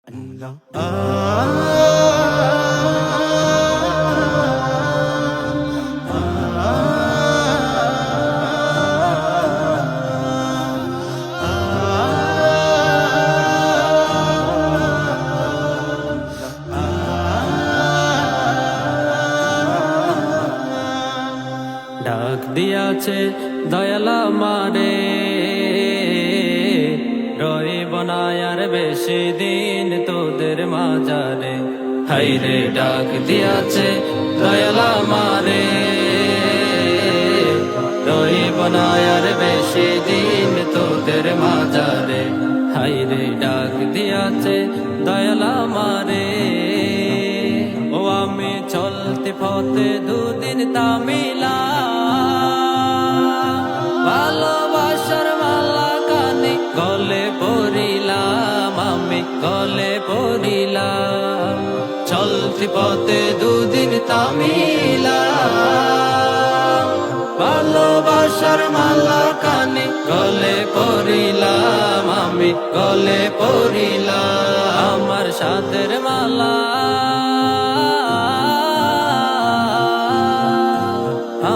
Allah. ডাক দিয়াছে দয়ালা মারে, রইব না আর বেশি দিন তোদের মাজারে। হাইরে ডাক দিয়াছে দয়ালা মারে, রইব না আর বেশি দিন তোদের মাজারে। হাইরে ডাক দিয়াছে দয়ালা মারে, ও আমি চলতে পথে দুদিন তামিলা, ভালোবাসার মালা কানে গলে পরিলাম, আমি গলে পরিলাম। চলতি পথে দুদিন তামিলা, ভালোবাসার মালা কানে গলে পরিলাম, আমি গলে পরিলাম। আমার সাথের মালা,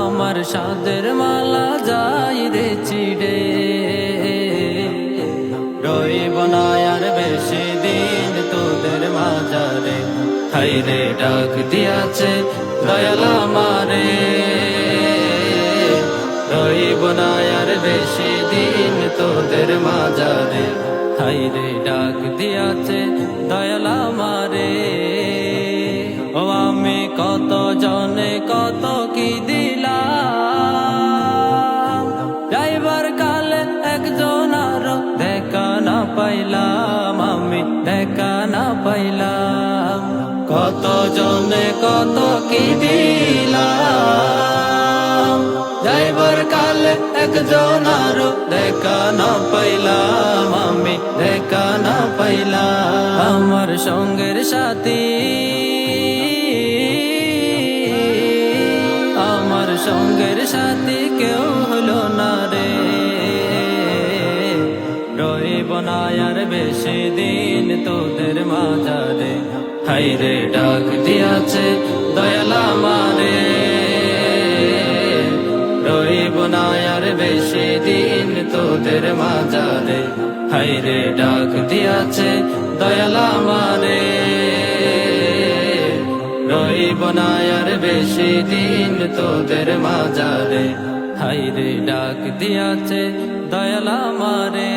আমার সাদের মালা যাই রে চিড়ে, রইব না আর বেশি দিন তোদের মাজারে। হাইরে ডাক দিয়াছে দয়ালা মারে, রইব না আর বেশি দিন তোদের মাজারে। হাইরে ডাক দিয়াছে দয়ালা মারে, ও আমি কত জনে কত কি দিলাম, যাইবার কালে একজন আরো দেখা না পাইলাম, আমি দেখা না পাইলাম। কত জনে কত কি দিলাম, যাইবার কালে একজন আরো দেখা না পাইলাম, আমি দেখা না পাইলাম। আমার সঙ্গের সাথী, আমার সঙ্গের সাথী কেউ হলো না রে, রইব না আর বেশি দিন তোদের মাজারে। হাইরে ডাক দিয়াছে দয়ালা মারে, রইব না আর বেশি দিন তোদের মাজারে। হাইরে ডাক দিয়াছে দয়ালা মারে, রইব না আর বেশি দিন তোদের মাজারে। হাইরে ডাক দিয়াছে দয়ালা মারে।